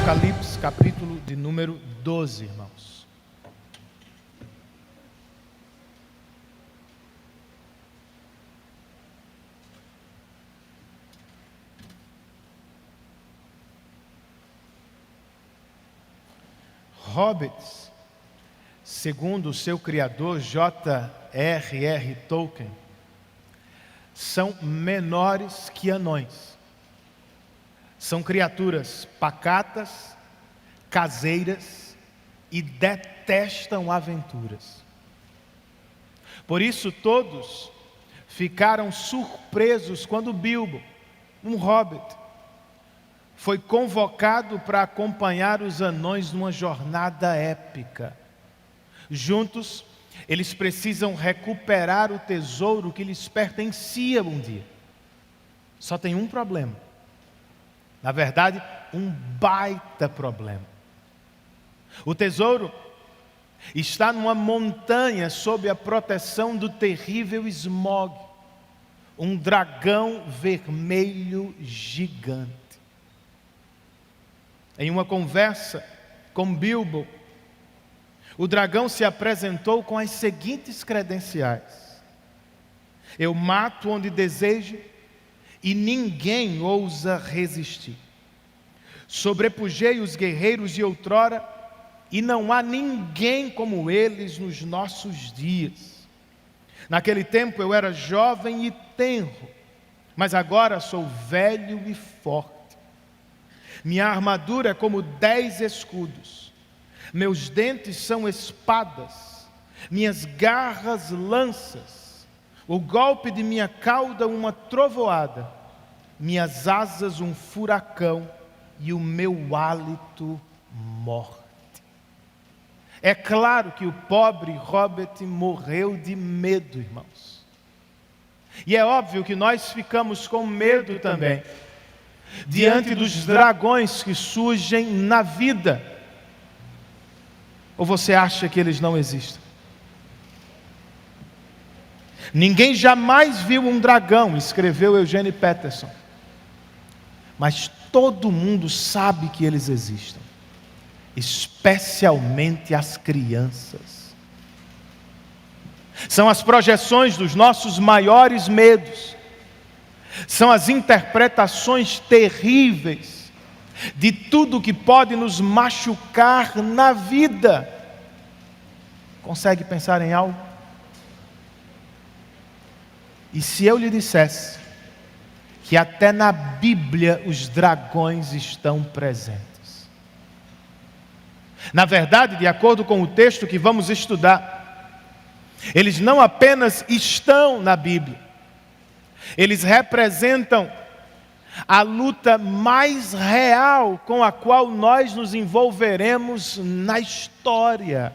Apocalipse, capítulo de número 12, irmãos. Hobbits, segundo o seu criador J.R.R. Tolkien, são menores que anões. São criaturas pacatas, caseiras e detestam aventuras. Por isso todos ficaram surpresos quando Bilbo, um hobbit, foi convocado para acompanhar os anões numa jornada épica. Juntos, eles precisam recuperar o tesouro que lhes pertencia um dia. Só tem um problema. Na verdade, um baita problema. O tesouro está numa montanha sob a proteção do terrível Smaug, um dragão vermelho gigante. Em uma conversa com Bilbo, o dragão se apresentou com as seguintes credenciais: eu mato onde desejo e ninguém ousa resistir. Sobrepujei os guerreiros de outrora e não há ninguém como eles nos nossos dias. Naquele tempo eu era jovem e tenro, mas agora sou velho e forte. Minha armadura é como 10 escudos. Meus dentes são espadas, minhas garras lanças. O golpe de minha cauda uma trovoada, minhas asas um furacão e o meu hálito morte. É claro que o pobre Hobbit morreu de medo, irmãos. E é óbvio que nós ficamos com medo também, diante dos dragões que surgem na vida. Ou você acha que eles não existem? Ninguém jamais viu um dragão, escreveu Eugene Peterson. Mas todo mundo sabe que eles existem, especialmente as crianças. São as projeções dos nossos maiores medos. São as interpretações terríveis de tudo que pode nos machucar na vida. Consegue pensar em algo? E se eu lhe dissesse que até na Bíblia os dragões estão presentes? Na verdade, de acordo com o texto que vamos estudar, eles não apenas estão na Bíblia, eles representam a luta mais real com a qual nós nos envolveremos na história.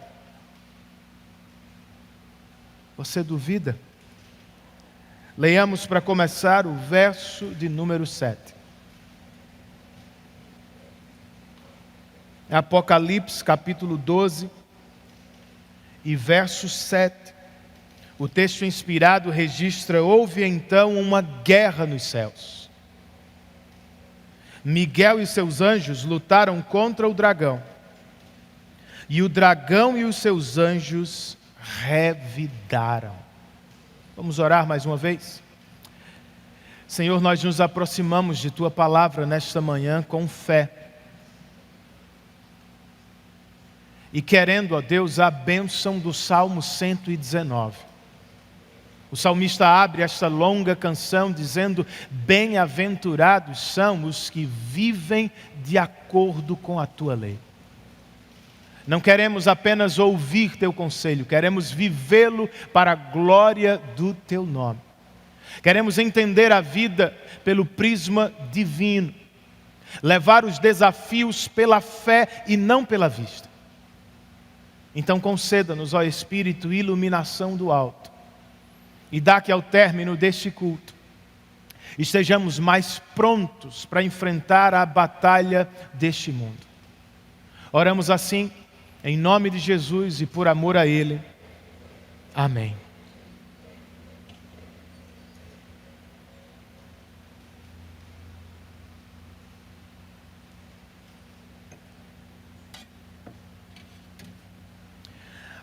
Você duvida? Leiamos para começar o verso de número 7. Apocalipse capítulo 12 e verso 7. O texto inspirado registra: houve então uma guerra nos céus. Miguel e seus anjos lutaram contra o dragão, e o dragão e os seus anjos revidaram. Vamos orar mais uma vez? Senhor, nós nos aproximamos de Tua palavra nesta manhã com fé. E querendo, ó Deus, a bênção do Salmo 119. O salmista abre esta longa canção dizendo: bem-aventurados são os que vivem de acordo com a Tua lei. Não queremos apenas ouvir Teu conselho, queremos vivê-lo para a glória do Teu nome. Queremos entender a vida pelo prisma divino, levar os desafios pela fé e não pela vista. Então conceda-nos, ó Espírito, iluminação do alto, e dá que ao término deste culto estejamos mais prontos para enfrentar a batalha deste mundo. Oramos assim, em nome de Jesus e por amor a Ele. Amém.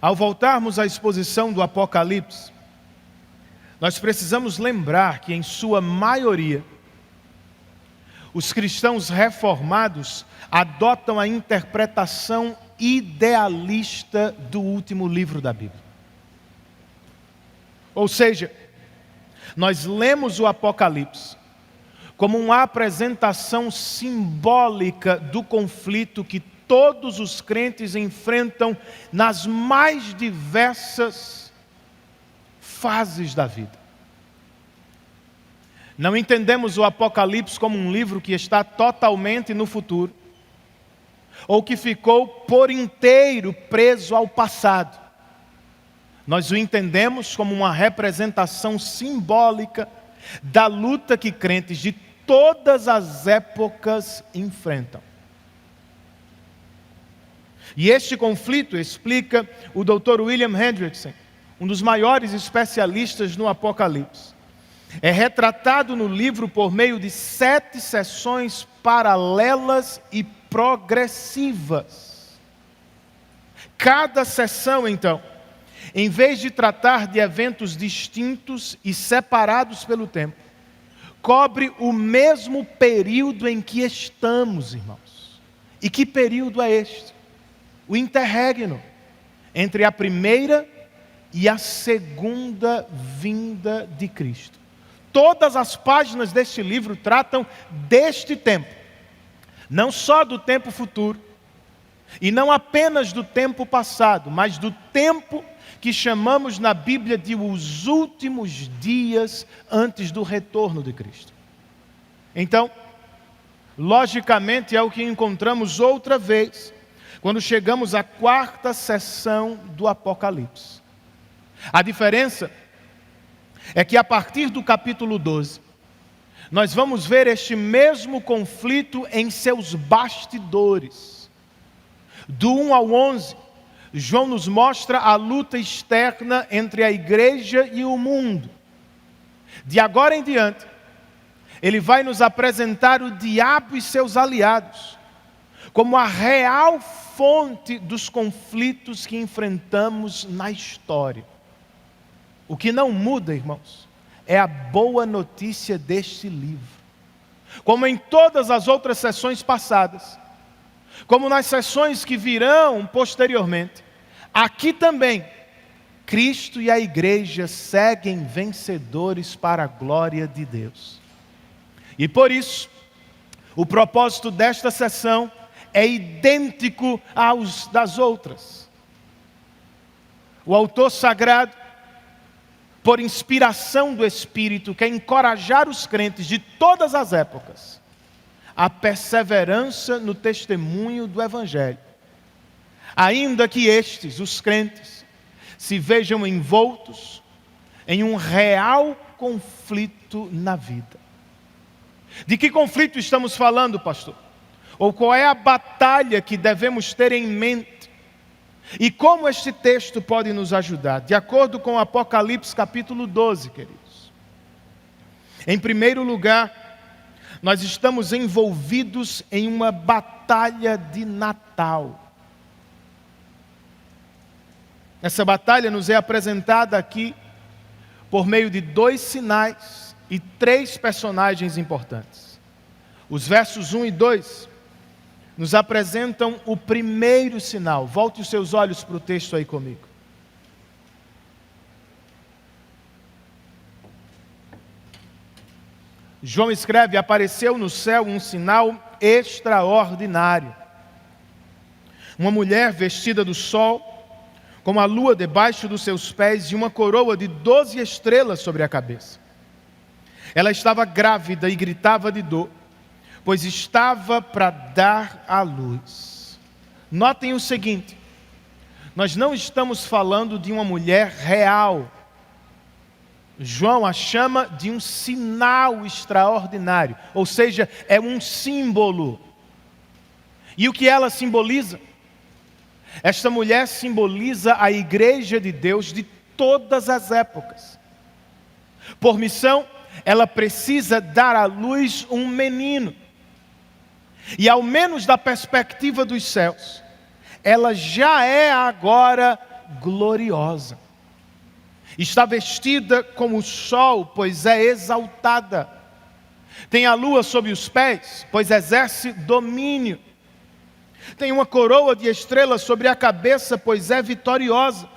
Ao voltarmos à exposição do Apocalipse, nós precisamos lembrar que, em sua maioria, os cristãos reformados adotam a interpretação idealista do último livro da Bíblia. Ou seja, nós lemos o Apocalipse como uma apresentação simbólica do conflito que todos os crentes enfrentam nas mais diversas fases da vida. Não entendemos o Apocalipse como um livro que está totalmente no futuro, ou que ficou por inteiro preso ao passado. Nós o entendemos como uma representação simbólica da luta que crentes de todas as épocas enfrentam. E este conflito, explica o Dr. William Hendrickson, um dos maiores especialistas no Apocalipse, é retratado no livro por meio de 7 sessões paralelas e progressivas. Cada sessão, então, em vez de tratar de eventos distintos e separados pelo tempo, cobre o mesmo período em que estamos, irmãos. E que período é este? O interregno entre a primeira e a segunda vinda de Cristo. Todas as páginas deste livro tratam deste tempo, não só do tempo futuro, e não apenas do tempo passado, mas do tempo que chamamos na Bíblia de os últimos dias antes do retorno de Cristo. Então, logicamente é o que encontramos outra vez, quando chegamos à 4ª sessão do Apocalipse. A diferença é que a partir do capítulo 12, nós vamos ver este mesmo conflito em seus bastidores. Do 1 ao 11, João nos mostra a luta externa entre a igreja e o mundo. De agora em diante, ele vai nos apresentar o diabo e seus aliados, como a real fonte dos conflitos que enfrentamos na história. O que não muda, irmãos, é a boa notícia deste livro. Como em todas as outras sessões passadas, como nas sessões que virão posteriormente, aqui também, Cristo e a igreja seguem vencedores para a glória de Deus. E por isso, o propósito desta sessão é idêntico aos das outras. O autor sagrado, por inspiração do Espírito, quer encorajar os crentes de todas as épocas à perseverança no testemunho do Evangelho, ainda que estes, os crentes, se vejam envoltos em um real conflito na vida. De que conflito estamos falando, pastor? Ou qual é a batalha que devemos ter em mente? E como este texto pode nos ajudar? De acordo com Apocalipse capítulo 12, queridos. Em primeiro lugar, nós estamos envolvidos em uma batalha de Natal. Essa batalha nos é apresentada aqui por meio de 2 sinais e 3 personagens importantes. Os versos 1 e 2 nos apresentam o primeiro sinal. Volte os seus olhos para o texto aí comigo. João escreve: apareceu no céu um sinal extraordinário. Uma mulher vestida do sol, com a lua debaixo dos seus pés e uma coroa de 12 estrelas sobre a cabeça. Ela estava grávida e gritava de dor, pois estava para dar à luz. Notem o seguinte: nós não estamos falando de uma mulher real. João a chama de um sinal extraordinário, ou seja, é um símbolo. E o que ela simboliza? Esta mulher simboliza a igreja de Deus de todas as épocas. Por missão, ela precisa dar à luz um menino. E ao menos da perspectiva dos céus, ela já é agora gloriosa. Está vestida como o sol, pois é exaltada. Tem a lua sob os pés, pois exerce domínio. Tem uma coroa de estrelas sobre a cabeça, pois é vitoriosa.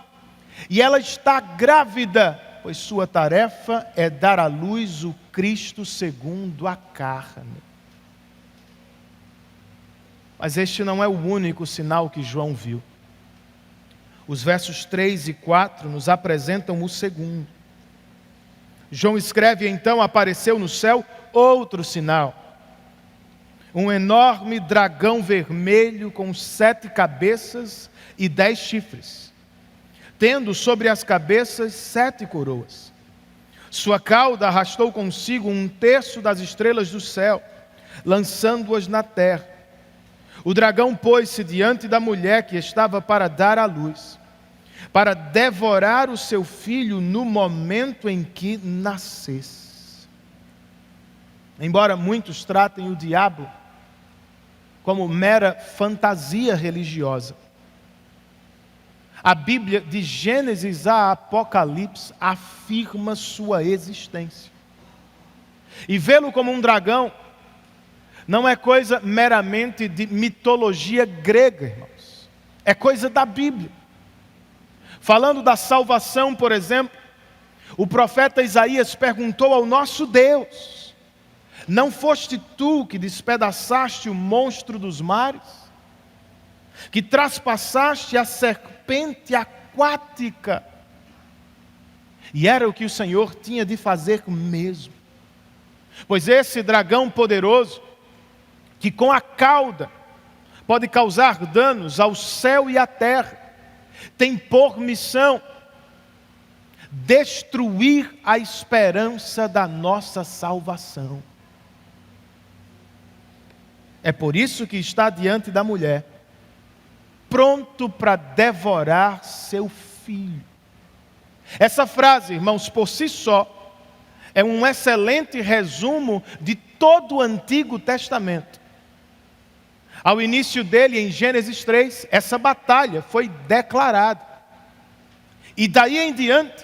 E ela está grávida, pois sua tarefa é dar à luz o Cristo segundo a carne. Mas este não é o único sinal que João viu. Os versos 3 e 4 nos apresentam o segundo. João escreve: então apareceu no céu outro sinal. Um enorme dragão vermelho com 7 cabeças e 10 chifres, tendo sobre as cabeças 7 coroas. Sua cauda arrastou consigo 1/3 das estrelas do céu, lançando-as na terra. O dragão pôs-se diante da mulher que estava para dar à luz, para devorar o seu filho no momento em que nascesse. Embora muitos tratem o diabo como mera fantasia religiosa, a Bíblia, de Gênesis a Apocalipse, afirma sua existência. E vê-lo como um dragão não é coisa meramente de mitologia grega, irmãos. É coisa da Bíblia. Falando da salvação, por exemplo, o profeta Isaías perguntou ao nosso Deus: não foste tu que despedaçaste o monstro dos mares? Que traspassaste a serpente aquática? E era o que o Senhor tinha de fazer mesmo. Pois esse dragão poderoso, que com a cauda pode causar danos ao céu e à terra, tem por missão destruir a esperança da nossa salvação. É por isso que está diante da mulher, pronto para devorar seu filho. Essa frase, irmãos, por si só, é um excelente resumo de todo o Antigo Testamento. Ao início dele, em Gênesis 3, essa batalha foi declarada. E daí em diante,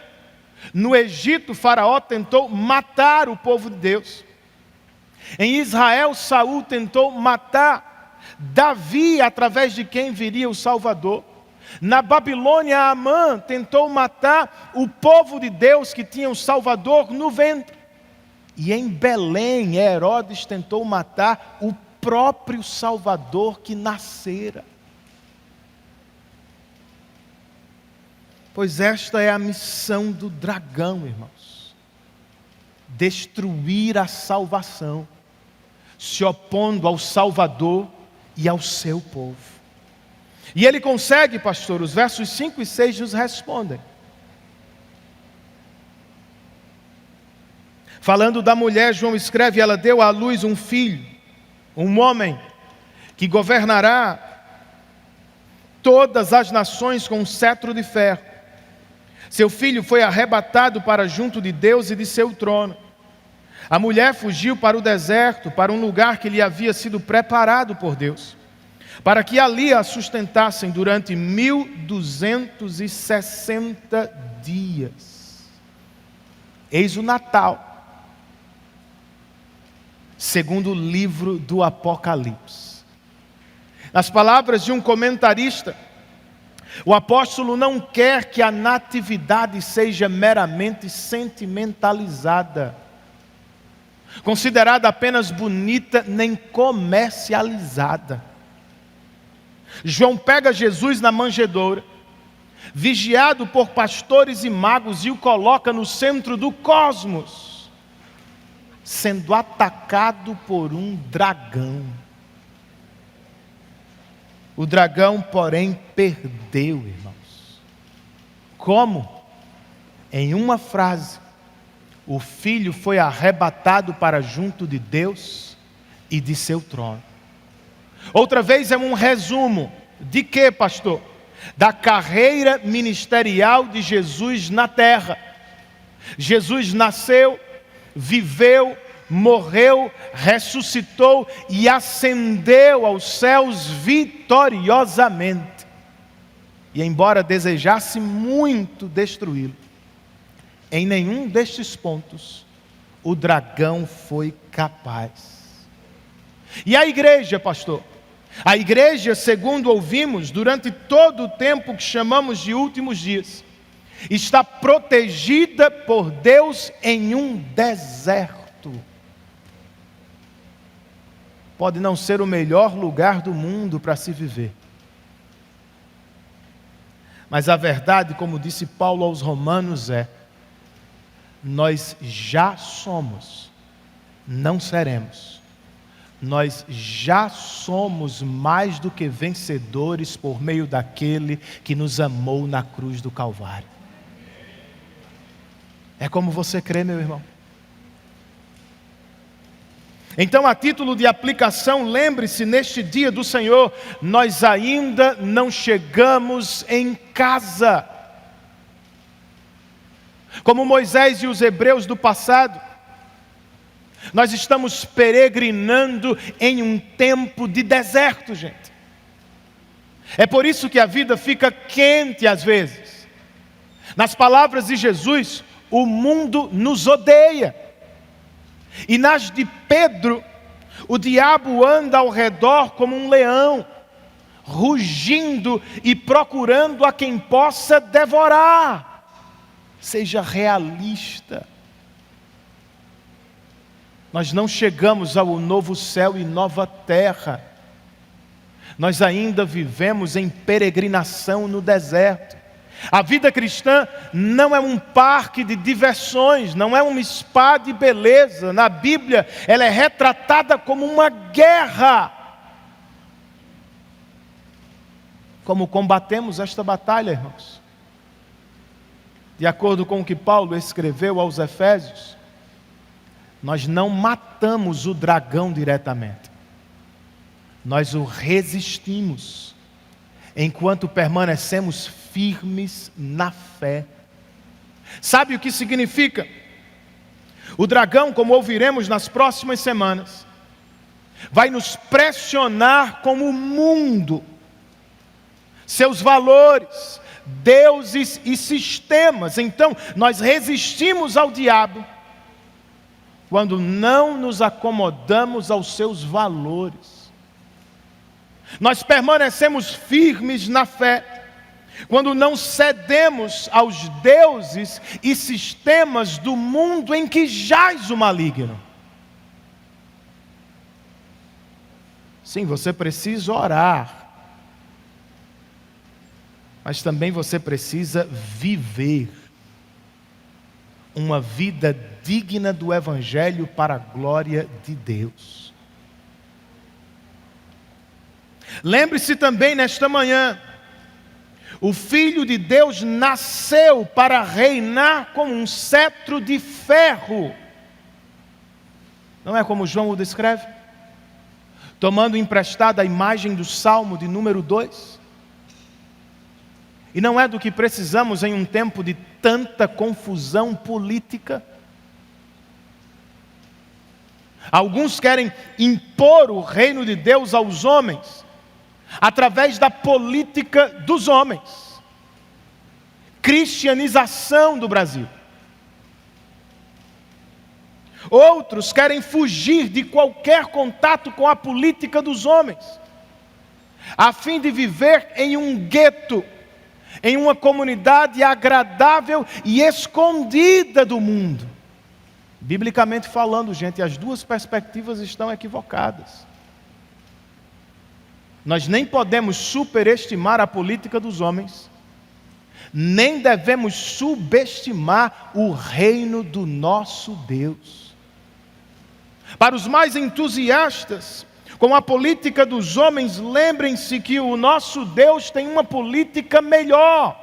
no Egito, Faraó tentou matar o povo de Deus. Em Israel, Saul tentou matar Davi, através de quem viria o Salvador. Na Babilônia, Amã tentou matar o povo de Deus que tinha o Salvador no ventre. E em Belém, Herodes tentou matar o próprio Salvador que nascera. Pois esta é a missão do dragão, irmãos: destruir a salvação, se opondo ao Salvador e ao seu povo. E ele consegue, pastor. Os versos 5 e 6 nos respondem. Falando da mulher, João escreve: ela deu à luz um filho, um homem, que governará todas as nações com um cetro de ferro. Seu filho foi arrebatado para junto de Deus e de seu trono. A mulher fugiu para o deserto, para um lugar que lhe havia sido preparado por Deus, para que ali a sustentassem durante 1260 dias. Eis o Natal, segundo o livro do Apocalipse. Nas palavras de um comentarista, o apóstolo não quer que a natividade seja meramente sentimentalizada, considerada apenas bonita, nem comercializada. João pega Jesus na manjedoura, vigiado por pastores e magos, e o coloca no centro do cosmos, sendo atacado por um dragão. O dragão, porém, perdeu, irmãos. Como? Em uma frase: o filho foi arrebatado para junto de Deus e de seu trono. Outra vez é um resumo de quê, pastor? Da carreira ministerial de Jesus na terra. Jesus nasceu, viveu, morreu, ressuscitou e ascendeu aos céus vitoriosamente. E embora desejasse muito destruí-lo, em nenhum destes pontos o dragão foi capaz. E a igreja, pastor? A igreja, segundo ouvimos, durante todo o tempo que chamamos de últimos dias, está protegida por Deus em um deserto. Pode não ser o melhor lugar do mundo para se viver, mas a verdade, como disse Paulo aos Romanos, nós já somos, não seremos. Nós já somos mais do que vencedores por meio daquele que nos amou na cruz do Calvário. É como você crê, meu irmão. Então, a título de aplicação, lembre-se, neste dia do Senhor, nós ainda não chegamos em casa. Como Moisés e os hebreus do passado, nós estamos peregrinando em um tempo de deserto, gente. É por isso que a vida fica quente às vezes. Nas palavras de Jesus, o mundo nos odeia. E nas de Pedro, o diabo anda ao redor como um leão, rugindo e procurando a quem possa devorar. Seja realista. Nós não chegamos ao novo céu e nova terra. Nós ainda vivemos em peregrinação no deserto. A vida cristã não é um parque de diversões, não é um spa de beleza. Na Bíblia, ela é retratada como uma guerra. Como combatemos esta batalha, irmãos? De acordo com o que Paulo escreveu aos Efésios, nós não matamos o dragão diretamente. Nós o resistimos, enquanto permanecemos firmes na fé. Sabe o que significa? O dragão, como ouviremos nas próximas semanas, vai nos pressionar como o mundo, seus valores, deuses e sistemas. Então, nós resistimos ao diabo quando não nos acomodamos aos seus valores. Nós permanecemos firmes na fé quando não cedemos aos deuses e sistemas do mundo em que jaz o maligno. Sim, você precisa orar, mas também você precisa viver uma vida digna do Evangelho para a glória de Deus. Lembre-se também nesta manhã, o Filho de Deus nasceu para reinar com um cetro de ferro. Não é como João o descreve? Tomando emprestada a imagem do Salmo de número 2. E não é do que precisamos em um tempo de tanta confusão política. Alguns querem impor o reino de Deus aos homens, através da política dos homens. Cristianização do Brasil. Outros querem fugir de qualquer contato com a política dos homens, a fim de viver em um gueto, em uma comunidade agradável e escondida do mundo. Biblicamente falando, gente, as duas perspectivas estão equivocadas. Nós nem podemos superestimar a política dos homens, nem devemos subestimar o reino do nosso Deus. Para os mais entusiastas com a política dos homens, lembrem-se que o nosso Deus tem uma política melhor.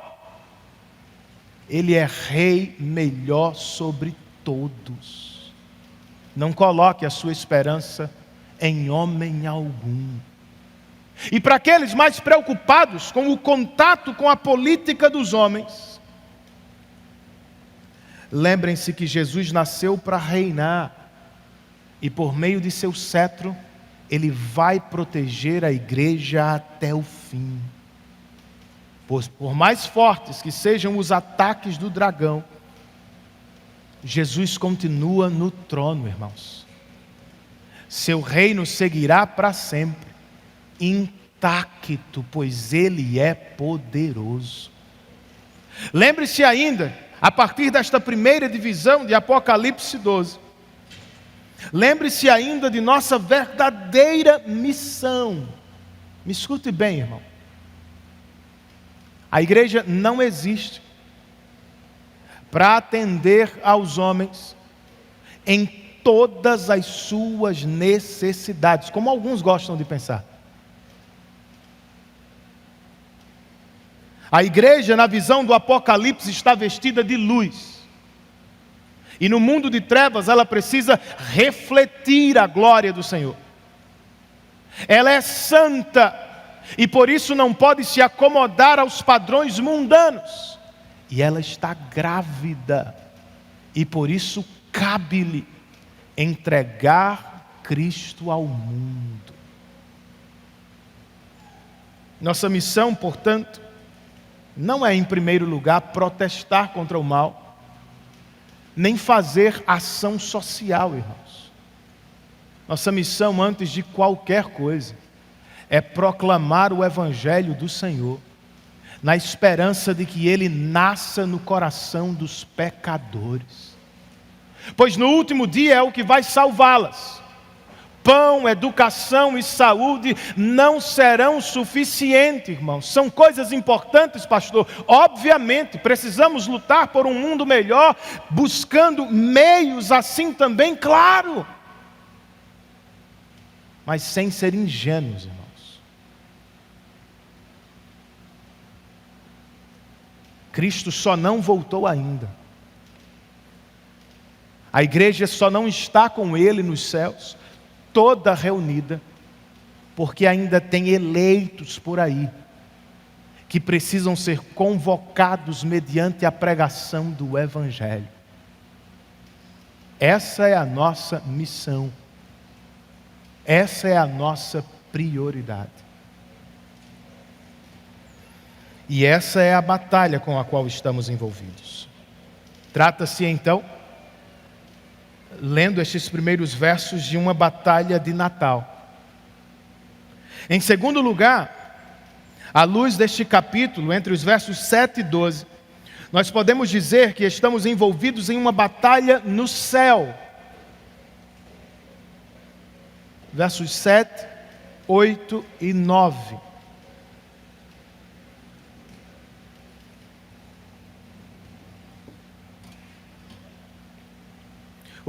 Ele é rei melhor sobre todos. Não coloque a sua esperança em homem algum. E para aqueles mais preocupados com o contato com a política dos homens, lembrem-se que Jesus nasceu para reinar, e por meio de seu cetro, Ele vai proteger a igreja até o fim. Pois por mais fortes que sejam os ataques do dragão, Jesus continua no trono, irmãos. Seu reino seguirá para sempre, intacto, pois Ele é poderoso. Lembre-se ainda, a partir desta primeira divisão de Apocalipse 12, lembre-se ainda de nossa verdadeira missão. Me escute bem, irmão. A igreja não existe para atender aos homens em todas as suas necessidades, como alguns gostam de pensar. A igreja, na visão do Apocalipse, está vestida de luz. E no mundo de trevas, ela precisa refletir a glória do Senhor. Ela é santa e por isso não pode se acomodar aos padrões mundanos. E ela está grávida e por isso cabe-lhe entregar Cristo ao mundo. Nossa missão, portanto, não é em primeiro lugar protestar contra o mal, nem fazer ação social, irmãos. Nossa missão, antes de qualquer coisa, é proclamar o Evangelho do Senhor, na esperança de que ele nasça no coração dos pecadores. Pois no último dia é o que vai salvá-las. Pão, educação e saúde não serão suficientes, irmãos. São coisas importantes, pastor. Obviamente, precisamos lutar por um mundo melhor, buscando meios assim também, claro. Mas sem ser ingênuos, irmãos. Cristo só não voltou ainda. A igreja só não está com Ele nos céus, toda reunida, porque ainda tem eleitos por aí, que precisam ser convocados mediante a pregação do Evangelho. Essa é a nossa missão. Essa é a nossa prioridade. E essa é a batalha com a qual estamos envolvidos. Trata-se então, lendo estes primeiros versos, de uma batalha de Natal. Em segundo lugar, à luz deste capítulo, entre os versos 7 e 12, nós podemos dizer que estamos envolvidos em uma batalha no céu. Versos 7, 8 e 9.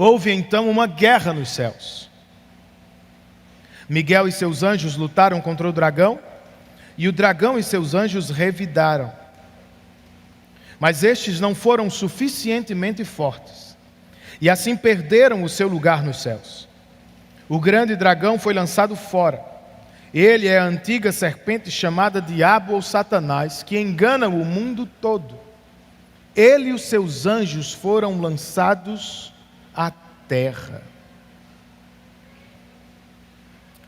Houve então uma guerra nos céus. Miguel e seus anjos lutaram contra o dragão, e o dragão e seus anjos revidaram. Mas estes não foram suficientemente fortes, e assim perderam o seu lugar nos céus. O grande dragão foi lançado fora. Ele é a antiga serpente chamada Diabo ou Satanás, que engana o mundo todo. Ele e os seus anjos foram lançados à terra.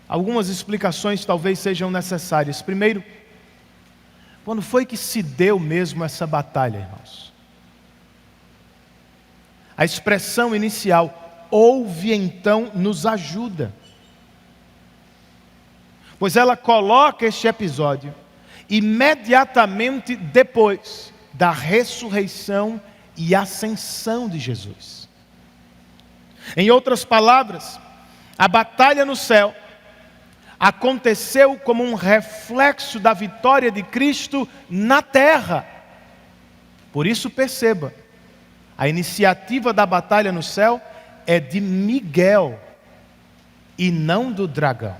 Algumas explicações talvez sejam necessárias. Primeiro, quando foi que se deu mesmo essa batalha, irmãos? A expressão inicial, houve então, nos ajuda. Pois ela coloca este episódio imediatamente depois da ressurreição e ascensão de Jesus. Em outras palavras, a batalha no céu aconteceu como um reflexo da vitória de Cristo na terra. Por isso perceba, a iniciativa da batalha no céu é de Miguel e não do dragão.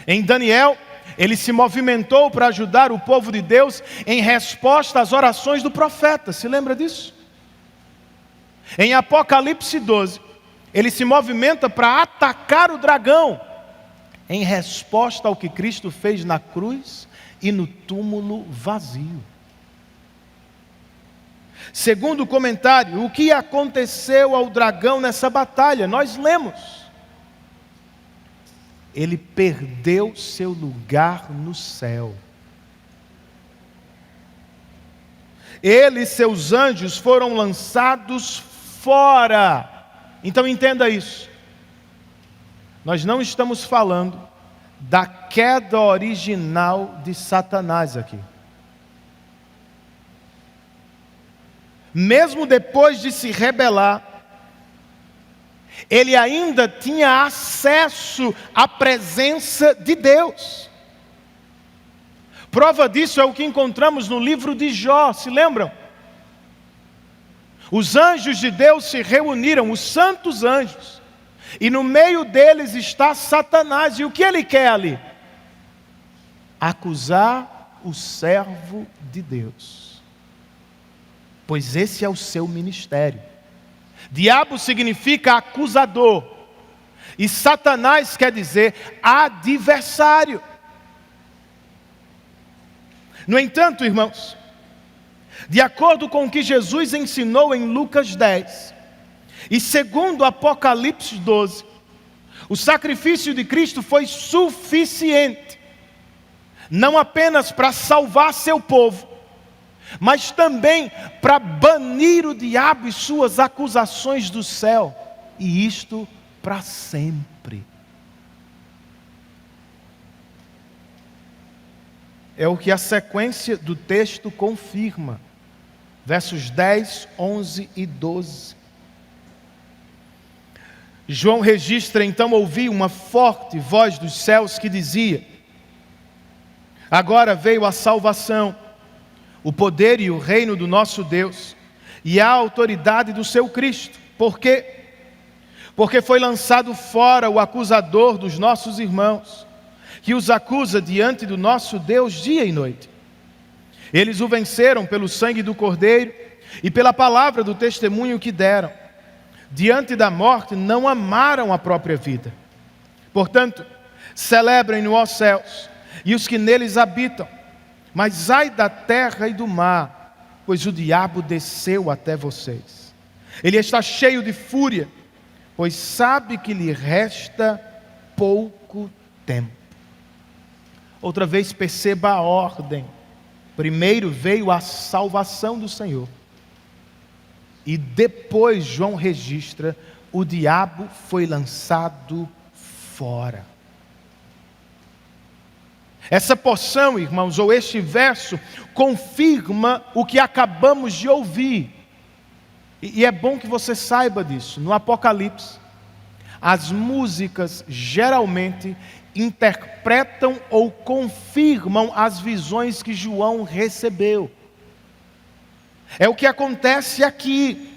Em Daniel, ele se movimentou para ajudar o povo de Deus em resposta às orações do profeta. Se lembra disso? Em Apocalipse 12, ele se movimenta para atacar o dragão, em resposta ao que Cristo fez na cruz e no túmulo vazio. Segundo o comentário, o que aconteceu ao dragão nessa batalha? Nós lemos. Ele perdeu seu lugar no céu. ele e seus anjos foram lançados fora. Então entenda isso. Nós não estamos falando da queda original de Satanás aqui. Mesmo depois de se rebelar, ele ainda tinha acesso à presença de Deus. Prova disso é o que encontramos no livro de Jó, se lembram? Os anjos de Deus se reuniram, os santos anjos, e no meio deles está Satanás. E o que ele quer ali? Acusar o servo de Deus, pois esse é o seu ministério. Diabo significa acusador, e Satanás quer dizer adversário. No entanto, irmãos, de acordo com o que Jesus ensinou em Lucas 10, e segundo Apocalipse 12, o sacrifício de Cristo foi suficiente, não apenas para salvar seu povo, mas também para banir o diabo e suas acusações do céu, e isto para sempre. É o que a sequência do texto confirma. Versos 10, 11 e 12. João registra: então ouvi uma forte voz dos céus que dizia: agora veio a salvação, o poder e o reino do nosso Deus, e a autoridade do seu Cristo. Por quê? Porque foi lançado fora o acusador dos nossos irmãos, que os acusa diante do nosso Deus dia e noite. Eles o venceram pelo sangue do Cordeiro e pela palavra do testemunho que deram. Diante da morte não amaram a própria vida. Portanto, celebrem-no, ó céus, e os que neles habitam. Mas ai da terra e do mar, pois o diabo desceu até vocês. Ele está cheio de fúria, pois sabe que lhe resta pouco tempo. Outra vez perceba a ordem. Primeiro veio a salvação do Senhor, e depois João registra: o diabo foi lançado fora. Essa porção, irmãos, ou este verso, confirma o que acabamos de ouvir. E é bom que você saiba disso. No Apocalipse, as músicas geralmente interpretam ou confirmam as visões que João recebeu. É o que acontece aqui.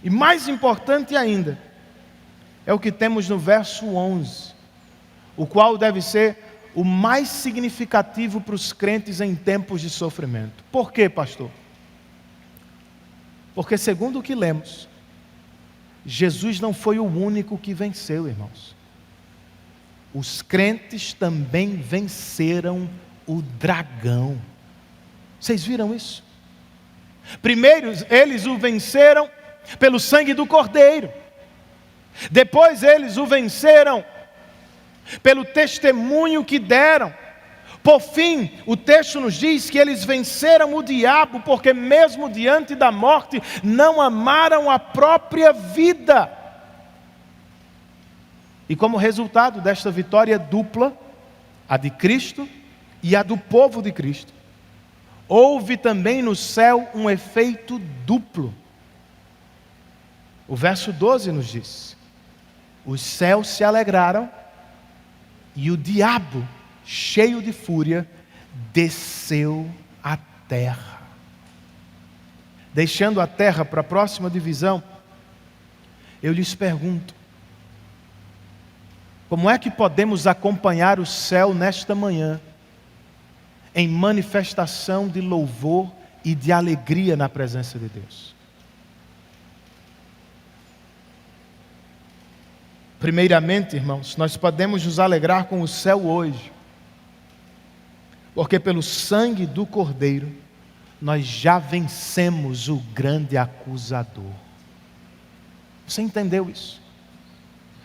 E mais importante ainda, é o que temos no verso 11, o qual deve ser o mais significativo para os crentes em tempos de sofrimento. Por quê, pastor? Porque segundo o que lemos, Jesus não foi o único que venceu, irmãos. Os crentes também venceram o dragão. Vocês viram isso? Primeiro eles o venceram pelo sangue do Cordeiro. Depois eles o venceram pelo testemunho que deram. Por fim, o texto nos diz que eles venceram o diabo, porque mesmo diante da morte, não amaram a própria vida. E como resultado desta vitória dupla, a de Cristo e a do povo de Cristo, houve também no céu um efeito duplo. O verso 12 nos diz: os céus se alegraram, e o diabo, cheio de fúria, desceu à terra. Deixando a terra para a próxima divisão, eu lhes pergunto: como é que podemos acompanhar o céu nesta manhã, em manifestação de louvor e de alegria na presença de Deus? Primeiramente, irmãos, nós podemos nos alegrar com o céu hoje, porque pelo sangue do Cordeiro, nós já vencemos o grande acusador. Você entendeu isso?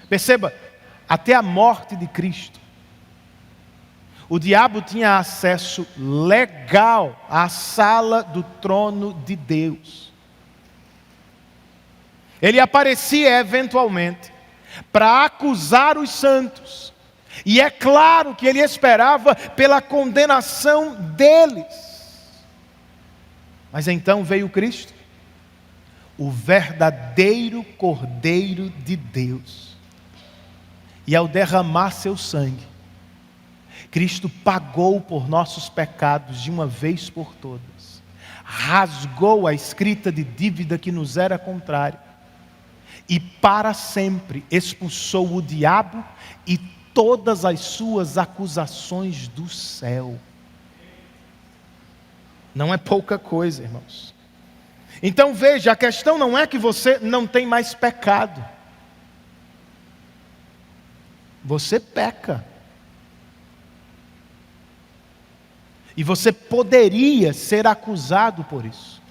Perceba, até a morte de Cristo, O diabo tinha acesso legal à sala do trono de Deus. Ele aparecia eventualmente para acusar os santos. E é claro que ele esperava pela condenação deles. Mas então veio Cristo, o verdadeiro Cordeiro de Deus. E ao derramar seu sangue, Cristo pagou por nossos pecados de uma vez por todas. Rasgou a escrita de dívida que nos era contrária. E para sempre expulsou o diabo e todas as suas acusações do céu. Não é pouca coisa, irmãos. Então veja, a questão não é que você não tem mais pecado. Você peca. E você poderia ser acusado por isso.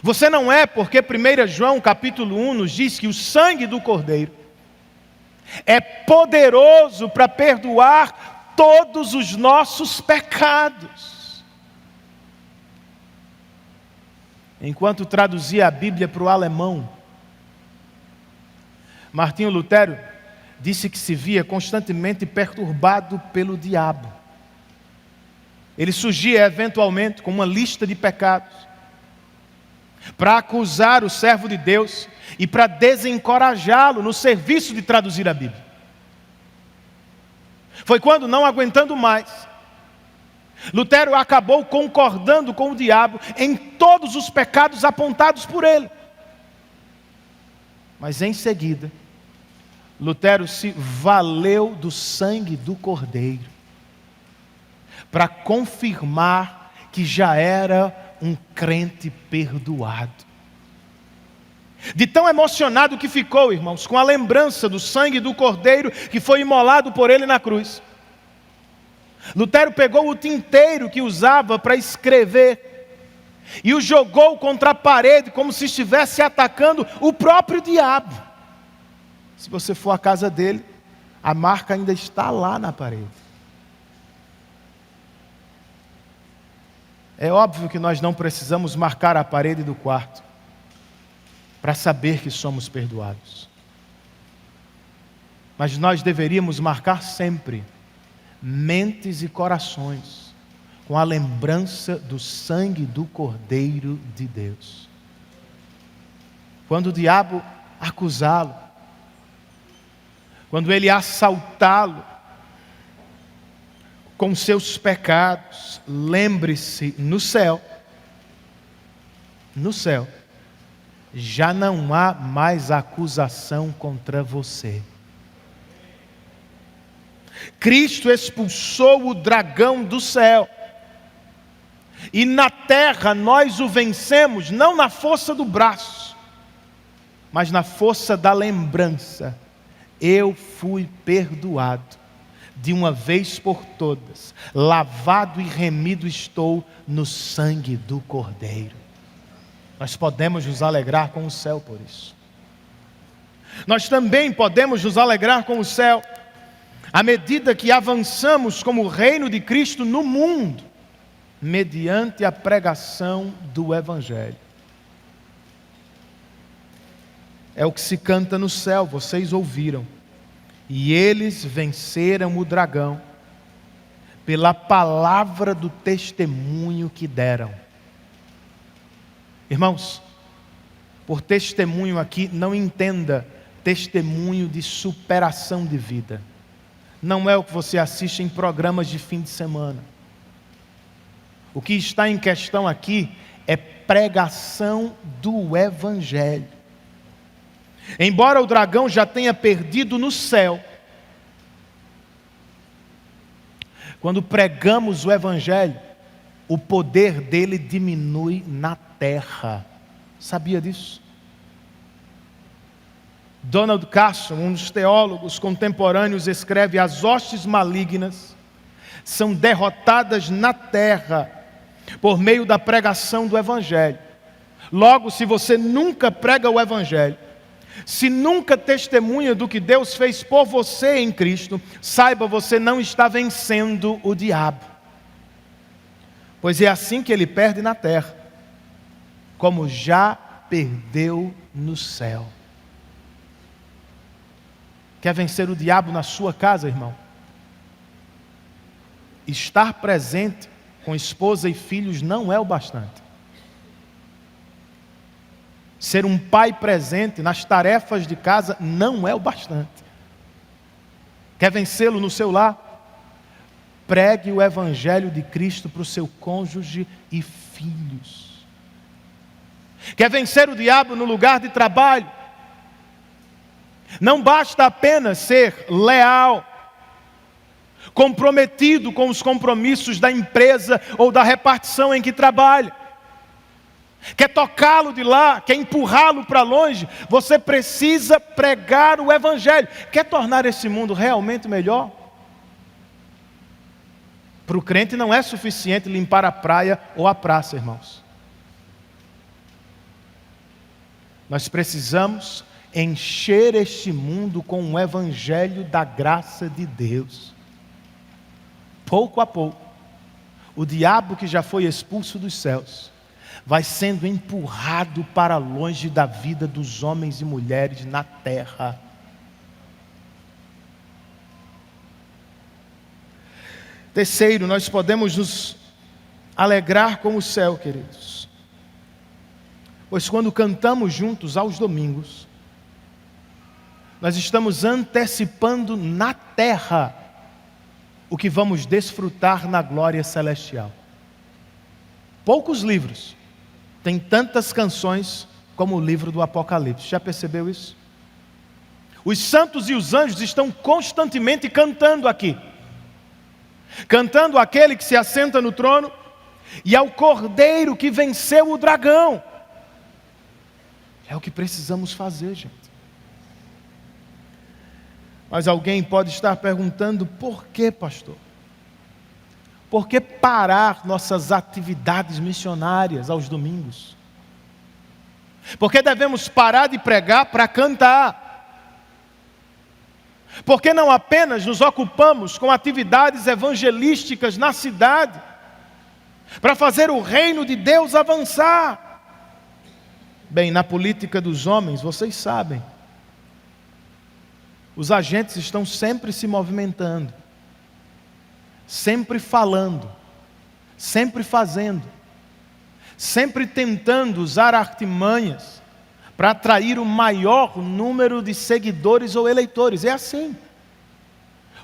Você não é, porque 1 João capítulo 1 nos diz que o sangue do Cordeiro é poderoso para perdoar todos os nossos pecados. Enquanto traduzia a Bíblia para o alemão, Martinho Lutero disse que se via constantemente perturbado pelo diabo. Ele surgia eventualmente com uma lista de pecados para acusar o servo de Deus e para desencorajá-lo no serviço de traduzir a Bíblia. Foi quando, não aguentando mais, Lutero acabou concordando com o diabo em todos os pecados apontados por ele. Mas em seguida, Lutero se valeu do sangue do Cordeiro para confirmar que já era um crente perdoado. De tão emocionado que ficou, irmãos, com a lembrança do sangue do Cordeiro que foi imolado por ele na cruz, Lutero pegou o tinteiro que usava para escrever e o jogou contra a parede como se estivesse atacando o próprio diabo. Se você for à casa dele, a marca ainda está lá na parede. É óbvio que nós não precisamos marcar a parede do quarto para saber que somos perdoados. Mas nós deveríamos marcar sempre mentes e corações com a lembrança do sangue do Cordeiro de Deus. Quando o diabo acusá-lo, quando ele assaltá-lo com seus pecados, lembre-se, no céu, já não há mais acusação contra você. Cristo expulsou o dragão do céu. E na terra nós o vencemos, não na força do braço, mas na força da lembrança. Eu fui perdoado de uma vez por todas, lavado e remido estou no sangue do Cordeiro. Nós podemos nos alegrar com o céu por isso. Nós também podemos nos alegrar com o céu à medida que avançamos como reino de Cristo no mundo, mediante a pregação do Evangelho. É o que se canta no céu, vocês ouviram. E eles venceram o dragão pela palavra do testemunho que deram. Irmãos, por testemunho aqui, não entenda testemunho de superação de vida. Não é o que você assiste em programas de fim de semana. O que está em questão aqui é pregação do Evangelho. Embora o dragão já tenha perdido no céu, quando pregamos o Evangelho, o poder dele diminui na terra. Sabia disso? Donald Carson, um dos teólogos contemporâneos, escreve: as hostes malignas são derrotadas na terra por meio da pregação do Evangelho. Logo, se você nunca prega o Evangelho, Se nunca testemunha do que Deus fez por você em Cristo, saiba, você não está vencendo o diabo. Pois é assim que ele perde na terra, como já perdeu no céu. Quer vencer o diabo na sua casa, irmão? Estar presente com esposa e filhos não é o bastante. Ser um pai presente nas tarefas de casa não é o bastante. Quer vencê-lo no seu lar? Pregue o Evangelho de Cristo para o seu cônjuge e filhos. Quer vencer o diabo no lugar de trabalho? Não basta apenas ser leal, comprometido com os compromissos da empresa ou da repartição em que trabalha. Quer tocá-lo de lá, quer empurrá-lo para longe, você precisa pregar o Evangelho. Quer tornar esse mundo realmente melhor? Para o crente não é suficiente limpar a praia ou a praça, irmãos. Nós precisamos encher este mundo com o Evangelho da graça de Deus. Pouco a pouco, o diabo que já foi expulso dos céus vai sendo empurrado para longe da vida dos homens e mulheres na terra. Terceiro, nós podemos nos alegrar com o céu, queridos. Pois quando cantamos juntos aos domingos, nós estamos antecipando na terra o que vamos desfrutar na glória celestial. Poucos livros têm tantas canções como o livro do Apocalipse. Já percebeu isso? Os santos e os anjos estão constantemente cantando aqui. Cantando àquele que se assenta no trono e ao Cordeiro que venceu o dragão. É o que precisamos fazer, gente. Mas alguém pode estar perguntando: por que, pastor? Por que parar nossas atividades missionárias aos domingos? Por que devemos parar de pregar para cantar? Por que não apenas nos ocupamos com atividades evangelísticas na cidade, para fazer o reino de Deus avançar? Bem, na política dos homens, vocês sabem, os agentes estão sempre se movimentando, sempre falando, sempre fazendo, sempre tentando usar artimanhas para atrair o maior número de seguidores ou eleitores. É assim.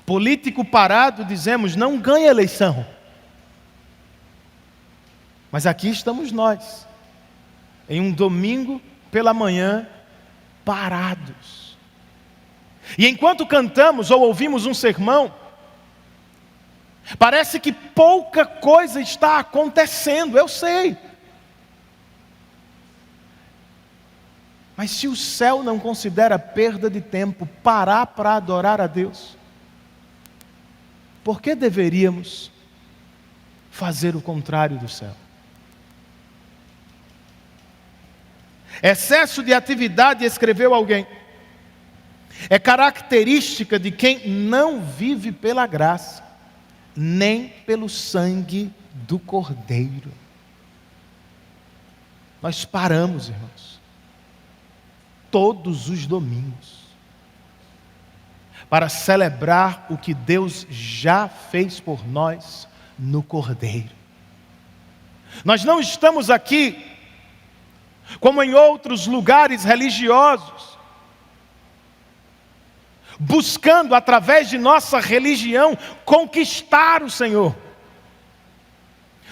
Político parado, dizemos, não ganha eleição. Mas aqui estamos nós, em um domingo pela manhã, parados. E enquanto cantamos ou ouvimos um sermão, parece que pouca coisa está acontecendo, eu sei. Mas se o céu não considera perda de tempo parar para adorar a Deus, por que deveríamos fazer o contrário do céu? Excesso de atividade, escreveu alguém, é característica de quem não vive pela graça, nem pelo sangue do Cordeiro. Nós paramos, irmãos, todos os domingos, para celebrar o que Deus já fez por nós no Cordeiro. Nós não estamos aqui, como em outros lugares religiosos, buscando através de nossa religião conquistar o Senhor.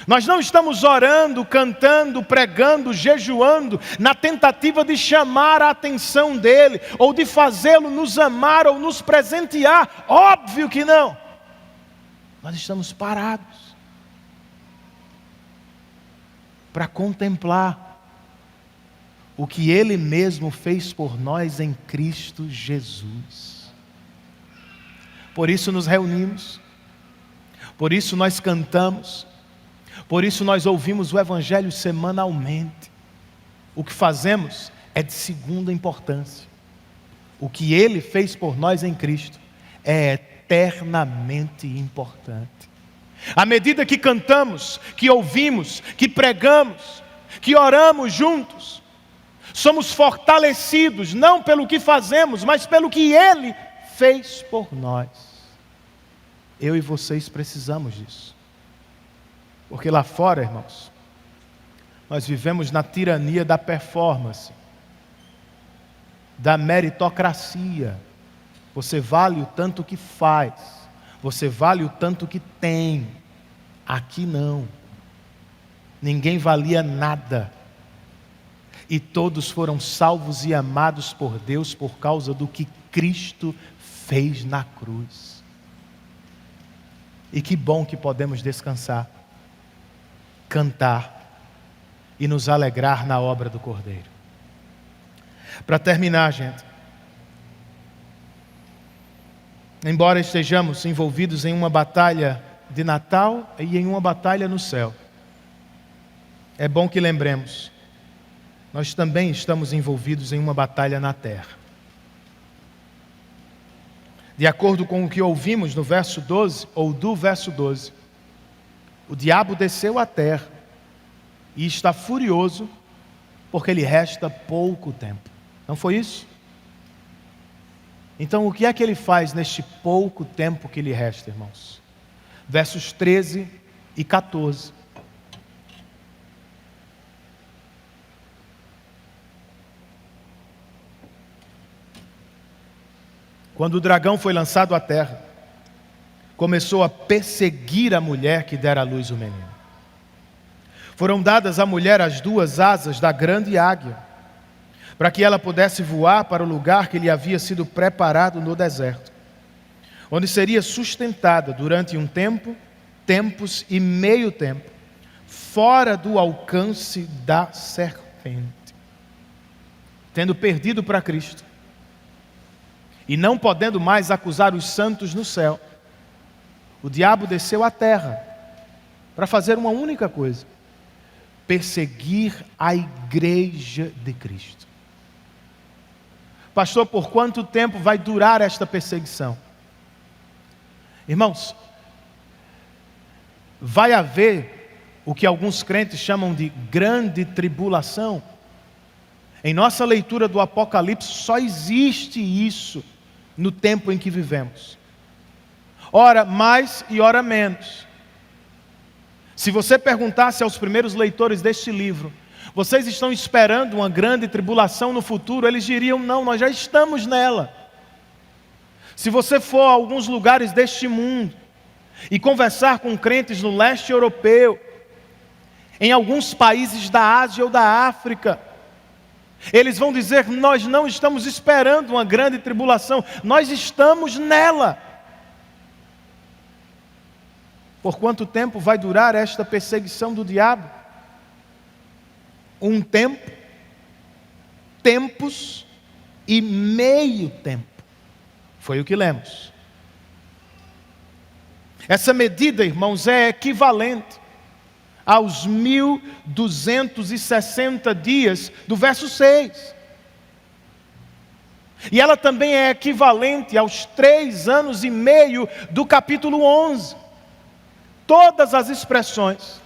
Nós não estamos orando, cantando, pregando, jejuando, na tentativa de chamar a atenção dEle, ou de fazê-lo nos amar ou nos presentear. Óbvio que não. Nós estamos parados para contemplar o que Ele mesmo fez por nós em Cristo Jesus. Por isso nos reunimos, por isso nós cantamos, por isso nós ouvimos o Evangelho semanalmente. O que fazemos é de segunda importância. o que Ele fez por nós em Cristo é eternamente importante. À medida que cantamos, que ouvimos, que pregamos, que oramos juntos, somos fortalecidos não pelo que fazemos, mas pelo que Ele fez por nós. Eu e vocês precisamos disso. Porque lá fora, irmãos, nós vivemos na tirania da performance, da meritocracia. Você vale o tanto que faz, você vale o tanto que tem. Aqui não. Ninguém valia nada. E todos foram salvos e amados por Deus por causa do que Cristo fez na cruz. E que bom que podemos descansar, cantar e nos alegrar na obra do Cordeiro. Para terminar, gente, embora estejamos envolvidos em uma batalha de Natal e em uma batalha no céu, é bom que lembremos, nós também estamos envolvidos em uma batalha na terra. De acordo com o que ouvimos no verso 12, ou do verso 12, o diabo desceu à terra e está furioso porque lhe resta pouco tempo. Não foi isso? Então o que é que ele faz neste pouco tempo que lhe resta, irmãos? Versos 13 e 14. Quando o dragão foi lançado à terra, começou a perseguir a mulher que dera à luz o menino. Foram dadas à mulher as 2 asas da grande águia, para que ela pudesse voar para o lugar que lhe havia sido preparado no deserto, onde seria sustentada durante um tempo, tempos e meio tempo, fora do alcance da serpente. Tendo perdido para Cristo, e não podendo mais acusar os santos no céu, o diabo desceu à terra para fazer uma única coisa: perseguir a igreja de Cristo. Pastor, por quanto tempo vai durar esta perseguição? Irmãos, vai haver o que alguns crentes chamam de grande tribulação. Em nossa leitura do Apocalipse, só existe isso no tempo em que vivemos. Ora mais e ora menos. Se você perguntasse aos primeiros leitores deste livro, vocês estão esperando uma grande tribulação no futuro? Eles diriam, não, nós já estamos nela. Se você for a alguns lugares deste mundo e conversar com crentes no leste europeu, em alguns países da Ásia ou da África, eles vão dizer, nós não estamos esperando uma grande tribulação, nós estamos nela. Por quanto tempo vai durar esta perseguição do diabo? Um tempo, tempos e meio tempo. Foi o que lemos. Essa medida, irmãos, é equivalente aos 1260 dias do verso 6. E ela também é equivalente aos 3 anos e meio do capítulo 11. Todas as expressões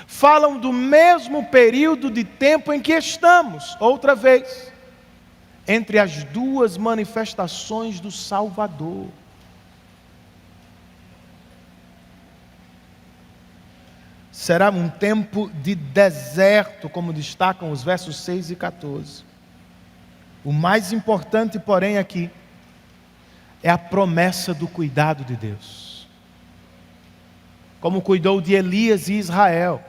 falam do mesmo período de tempo em que estamos, outra vez, entre as 2 manifestações do Salvador. Será um tempo de deserto, como destacam os versos 6 e 14. O mais importante, porém, aqui, é a promessa do cuidado de Deus. Como cuidou de Elias e Israel,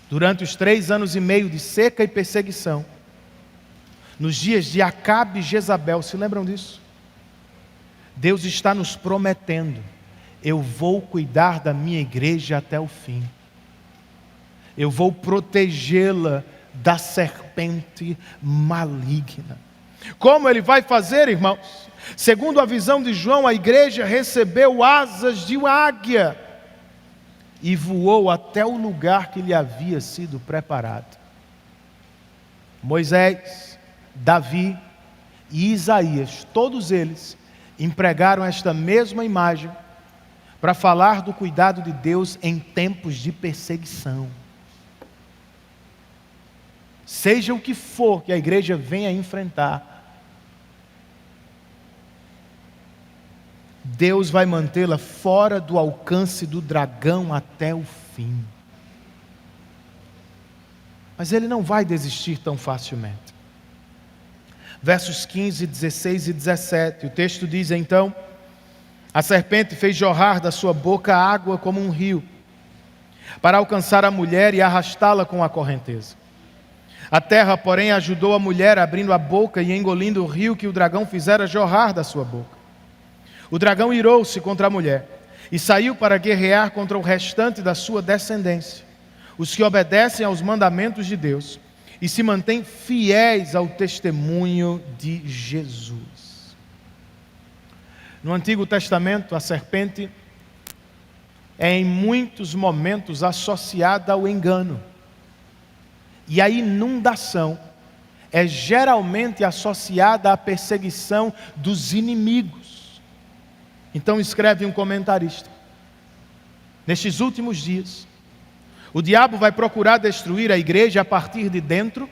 durante os 3 anos e meio de seca e perseguição, nos dias de Acabe e Jezabel, se lembram disso? Deus está nos prometendo, eu vou cuidar da minha igreja até o fim. Eu vou protegê-la da serpente maligna. Como Ele vai fazer, irmãos? Segundo a visão de João, a igreja recebeu asas de uma águia e voou até o lugar que lhe havia sido preparado. Moisés, Davi e Isaías, todos eles empregaram esta mesma imagem para falar do cuidado de Deus em tempos de perseguição. Seja o que for que a igreja venha enfrentar, Deus vai mantê-la fora do alcance do dragão até o fim. Mas ele não vai desistir tão facilmente. Versos 15, 16 e 17, o texto diz: então, a serpente fez jorrar da sua boca água como um rio, para alcançar a mulher e arrastá-la com a correnteza. A terra, porém, ajudou a mulher, abrindo a boca e engolindo o rio que o dragão fizera jorrar da sua boca. O dragão irou-se contra a mulher e saiu para guerrear contra o restante da sua descendência, os que obedecem aos mandamentos de Deus e se mantêm fiéis ao testemunho de Jesus. No Antigo Testamento, a serpente é em muitos momentos associada ao engano. E a inundação é geralmente associada à perseguição dos inimigos. Então escreve um comentarista: nestes últimos dias, o diabo vai procurar destruir a igreja a partir de dentro,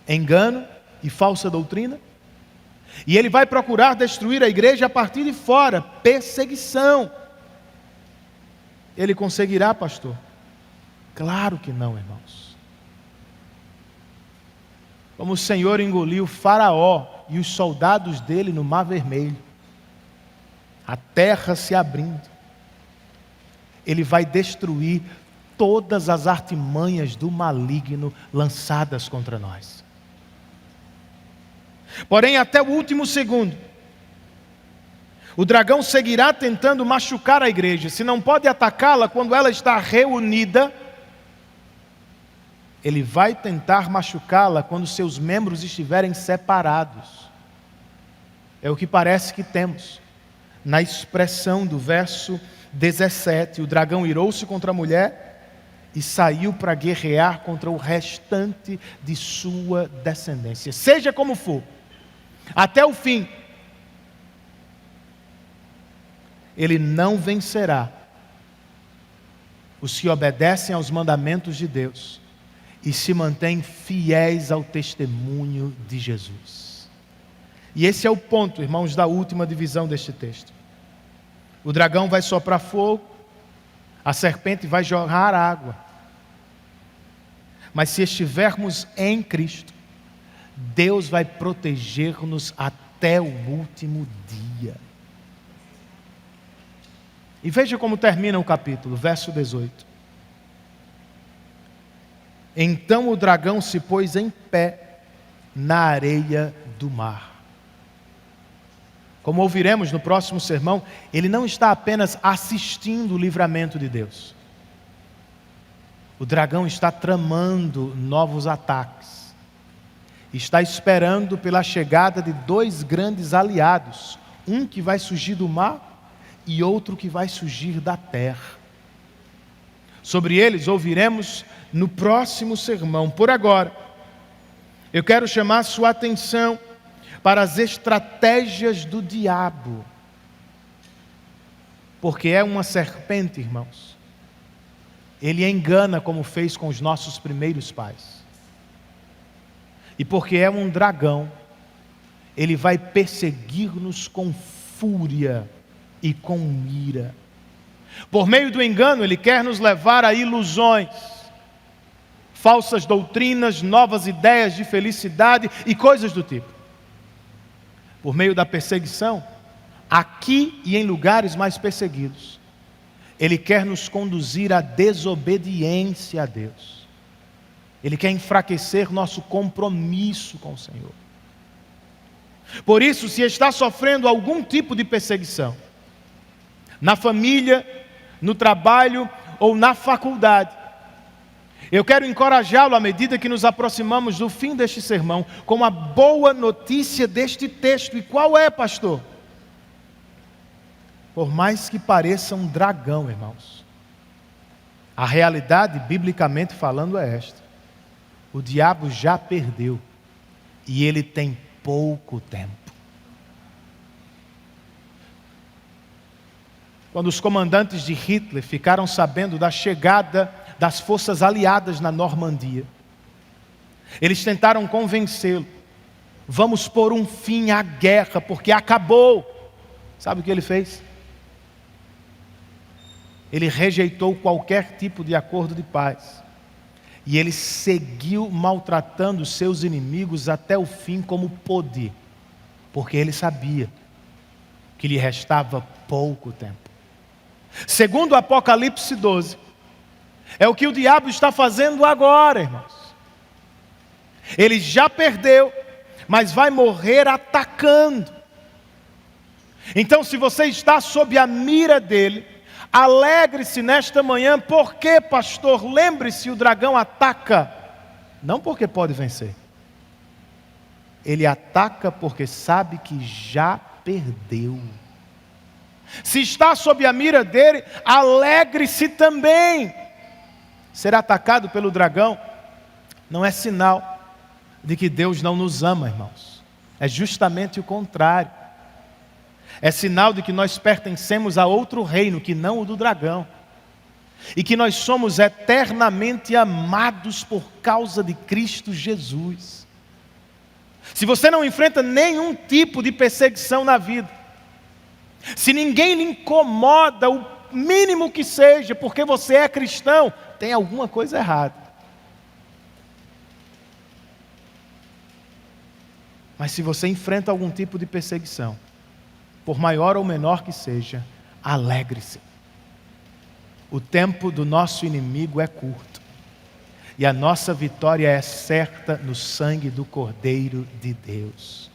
engano e falsa doutrina. E ele vai procurar destruir a igreja a partir de fora, perseguição. Ele conseguirá, pastor? Claro que não, irmãos. Como o Senhor engoliu Faraó e os soldados dele no Mar Vermelho, a terra se abrindo, ele vai destruir todas as artimanhas do maligno lançadas contra nós. Porém, até o último segundo, o dragão seguirá tentando machucar a igreja. Se não pode atacá-la quando ela está reunida, ele vai tentar machucá-la quando seus membros estiverem separados. É o que parece que temos na expressão do verso 17, o dragão irou-se contra a mulher e saiu para guerrear contra o restante de sua descendência. Seja como for, até o fim, ele não vencerá os que obedecem aos mandamentos de Deus e se mantêm fiéis ao testemunho de Jesus. E esse é o ponto, irmãos, da última divisão deste texto. O dragão vai soprar fogo, a serpente vai jorrar água. Mas se estivermos em Cristo, Deus vai proteger-nos até o último dia. E veja como termina o capítulo, verso 18. Então o dragão se pôs em pé na areia do mar. Como ouviremos no próximo sermão, ele não está apenas assistindo o livramento de Deus. O dragão está tramando novos ataques. Está esperando pela chegada de dois grandes aliados. Um que vai surgir do mar e outro que vai surgir da terra. Sobre eles ouviremos no próximo sermão. Por agora, eu quero chamar sua atenção para as estratégias do diabo. Porque é uma serpente, irmãos. Ele engana como fez com os nossos primeiros pais. E porque é um dragão, ele vai perseguir-nos com fúria e com ira. Por meio do engano, ele quer nos levar a ilusões, falsas doutrinas, novas ideias de felicidade e coisas do tipo. Por meio da perseguição, aqui e em lugares mais perseguidos, ele quer nos conduzir à desobediência a Deus. Ele quer enfraquecer nosso compromisso com o Senhor. Por isso, se está sofrendo algum tipo de perseguição, na família, no trabalho ou na faculdade, eu quero encorajá-lo à medida que nos aproximamos do fim deste sermão, com a boa notícia deste texto. E qual é, pastor? Por mais que pareça um dragão, irmãos, a realidade, biblicamente falando, é esta: o diabo já perdeu e ele tem pouco tempo. Quando os comandantes de Hitler ficaram sabendo da chegada das forças aliadas na Normandia, eles tentaram convencê-lo: vamos pôr um fim à guerra, porque acabou. Sabe o que ele fez? Ele rejeitou qualquer tipo de acordo de paz. E ele seguiu maltratando seus inimigos até o fim como pôde, porque ele sabia que lhe restava pouco tempo. Segundo o Apocalipse 12, é o que o diabo está fazendo agora, irmãos. Ele já perdeu, mas vai morrer atacando. Então, se você está sob a mira dele, alegre-se nesta manhã. Por quê, pastor? Lembre-se, o dragão ataca, não porque pode vencer. Ele ataca porque sabe que já perdeu. Se está sob a mira dele, alegre-se também. Ser atacado pelo dragão não é sinal de que Deus não nos ama, irmãos. É justamente o contrário. É sinal de que nós pertencemos a outro reino que não o do dragão. E que nós somos eternamente amados por causa de Cristo Jesus. Se você não enfrenta nenhum tipo de perseguição na vida, se ninguém lhe incomoda, o mínimo que seja, porque você é cristão, tem alguma coisa errada. Mas se você enfrenta algum tipo de perseguição, por maior ou menor que seja, alegre-se. O tempo do nosso inimigo é curto. E a nossa vitória é certa no sangue do Cordeiro de Deus.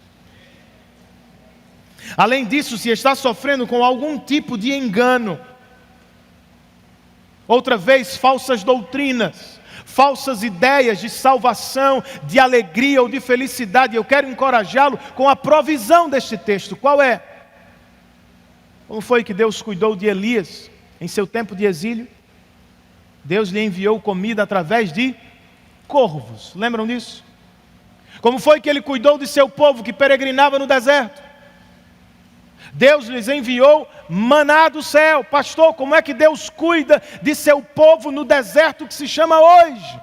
Além disso, se está sofrendo com algum tipo de engano, outra vez, falsas doutrinas, falsas ideias de salvação, de alegria ou de felicidade, eu quero encorajá-lo com a provisão deste texto. Qual é? Como foi que Deus cuidou de Elias em seu tempo de exílio? Deus lhe enviou comida através de corvos. Lembram disso? Como foi que ele cuidou de seu povo que peregrinava no deserto? Deus lhes enviou maná do céu. Pastor, como é que Deus cuida de seu povo no deserto que se chama hoje?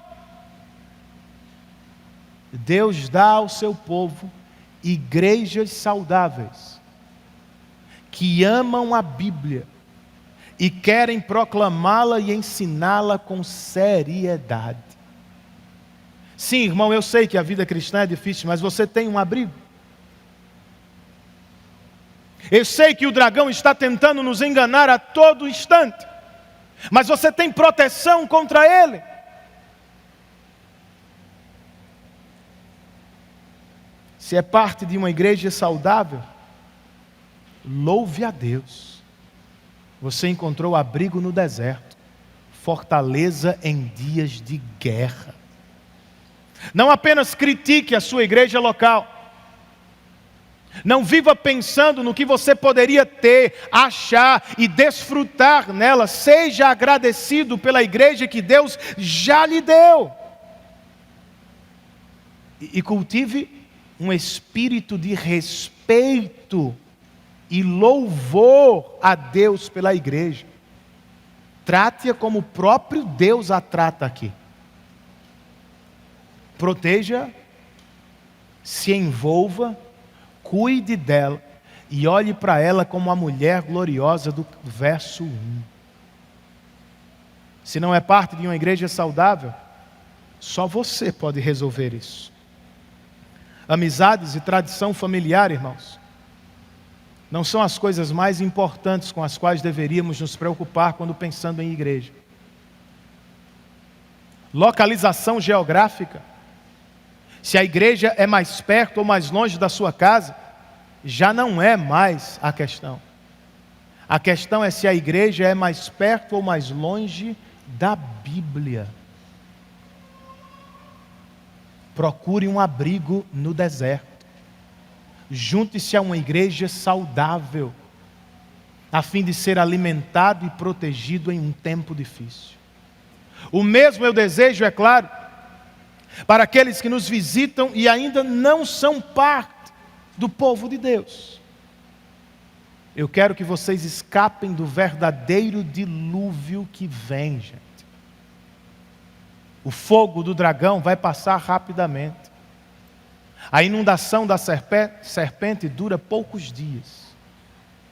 Deus dá ao seu povo igrejas saudáveis, que amam a Bíblia e querem proclamá-la e ensiná-la com seriedade. Sim, irmão, eu sei que a vida cristã é difícil, mas você tem um abrigo. Eu sei que o dragão está tentando nos enganar a todo instante, mas você tem proteção contra ele. Se é parte de uma igreja saudável, louve a Deus. Você encontrou abrigo no deserto, fortaleza em dias de guerra. Não apenas critique a sua igreja local. Não viva pensando no que você poderia ter, achar e desfrutar nela. Seja agradecido pela igreja que Deus já lhe deu. E cultive um espírito de respeito e louvor a Deus pela igreja. Trate-a como o próprio Deus a trata aqui. Proteja, se envolva, cuide dela e olhe para ela como a mulher gloriosa do verso 1. Se não é parte de uma igreja saudável, só você pode resolver isso. Amizades e tradição familiar, irmãos, não são as coisas mais importantes com as quais deveríamos nos preocupar quando pensando em igreja. Localização geográfica. Se a igreja é mais perto ou mais longe da sua casa, já não é mais a questão. A questão é se a igreja é mais perto ou mais longe da Bíblia. Procure um abrigo no deserto. Junte-se a uma igreja saudável, a fim de ser alimentado e protegido em um tempo difícil. O mesmo eu desejo, é claro, para aqueles que nos visitam e ainda não são parte do povo de Deus. Eu quero que vocês escapem do verdadeiro dilúvio que vem, gente. O fogo do dragão vai passar rapidamente. A inundação da serpente dura poucos dias.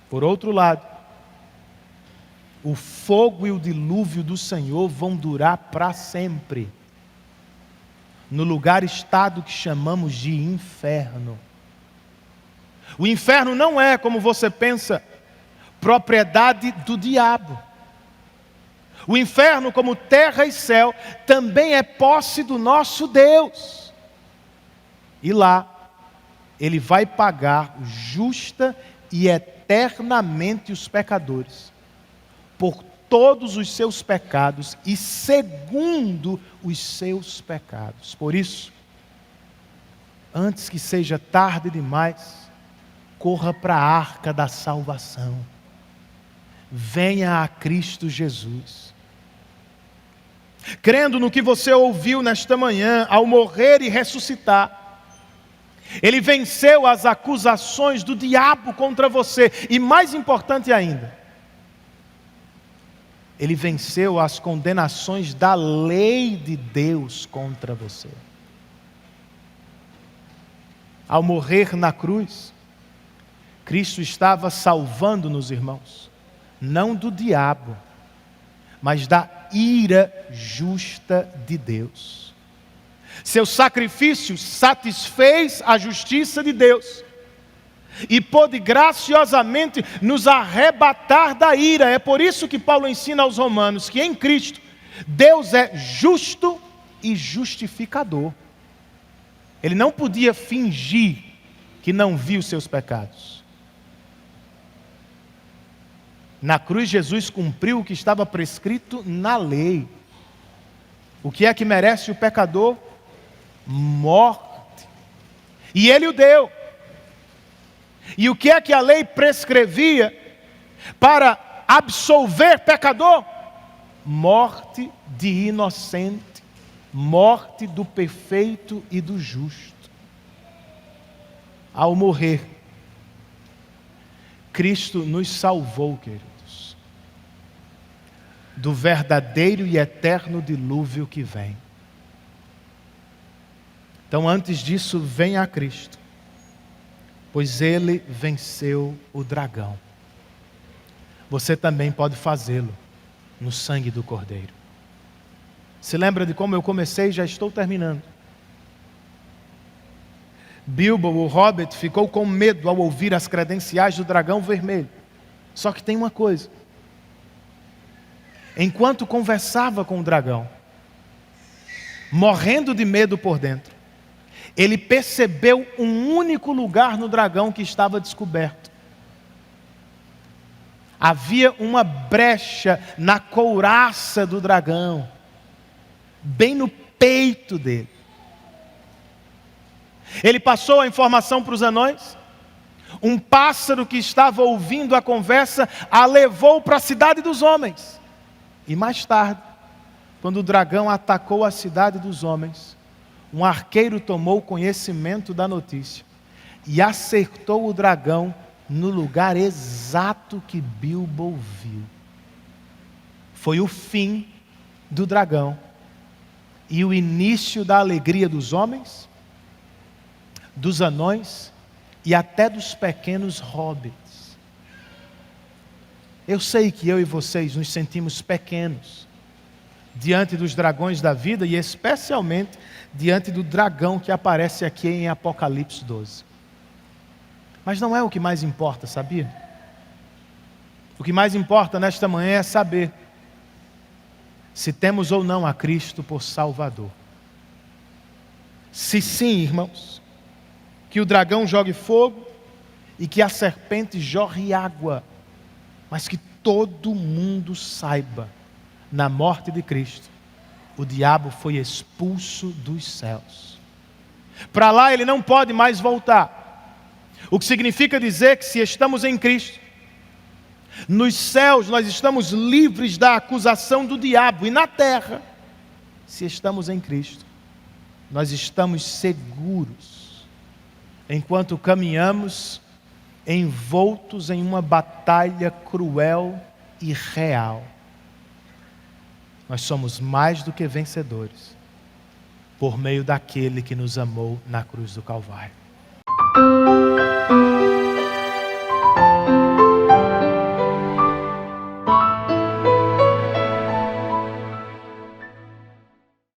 Por outro lado, o fogo e o dilúvio do Senhor vão durar para sempre. No lugar estado que chamamos de inferno. O inferno não é, como você pensa, propriedade do diabo. O inferno, como terra e céu, também é posse do nosso Deus. E lá, Ele vai pagar justa e eternamente os pecadores, por todos os seus pecados e segundo os seus pecados. Por isso, antes que seja tarde demais, corra para a arca da salvação. Venha a Cristo Jesus. Crendo no que você ouviu nesta manhã, ao morrer e ressuscitar, Ele venceu as acusações do diabo contra você. E mais importante ainda, Ele venceu as condenações da lei de Deus contra você. Ao morrer na cruz, Cristo estava salvando-nos, irmãos, não do diabo, mas da ira justa de Deus. Seu sacrifício satisfez a justiça de Deus e pôde graciosamente nos arrebatar da ira. É por isso que Paulo ensina aos romanos que em Cristo Deus é justo e justificador. Ele não podia fingir que não viu seus pecados. Na cruz, Jesus cumpriu o que estava prescrito na lei. O que é que merece o pecador? Morte. E Ele o deu. E o que é que a lei prescrevia para absolver pecador? Morte de inocente, morte do perfeito e do justo. Ao morrer, Cristo nos salvou, queridos, do verdadeiro e eterno dilúvio que vem. Então, antes disso, venha a Cristo, pois Ele venceu o dragão. Você também pode fazê-lo no sangue do Cordeiro. Se lembra de como eu comecei? Já estou terminando. Bilbo, o Hobbit, ficou com medo ao ouvir as credenciais do dragão vermelho. Só que tem uma coisa. Enquanto conversava com o dragão, morrendo de medo por dentro, ele percebeu um único lugar no dragão que estava descoberto. Havia uma brecha na couraça do dragão, bem no peito dele. Ele passou a informação para os anões. Um pássaro que estava ouvindo a conversa a levou para a cidade dos homens. E mais tarde, quando o dragão atacou a cidade dos homens, um arqueiro tomou conhecimento da notícia e acertou o dragão no lugar exato que Bilbo viu. Foi o fim do dragão e o início da alegria dos homens, dos anões e até dos pequenos hobbits. Eu sei que eu e vocês nos sentimos pequenos diante dos dragões da vida e especialmente diante do dragão que aparece aqui em Apocalipse 12. Mas não é o que mais importa, sabia? O que mais importa nesta manhã é saber se temos ou não a Cristo por Salvador. Se sim, irmãos, que o dragão jogue fogo e que a serpente jorre água, mas que todo mundo saiba, na morte de Cristo, o diabo foi expulso dos céus. Para lá ele não pode mais voltar. O que significa dizer que se estamos em Cristo, nos céus nós estamos livres da acusação do diabo, e na terra, se estamos em Cristo, nós estamos seguros enquanto caminhamos envoltos em uma batalha cruel e real. Nós somos mais do que vencedores, por meio daquele que nos amou na cruz do Calvário.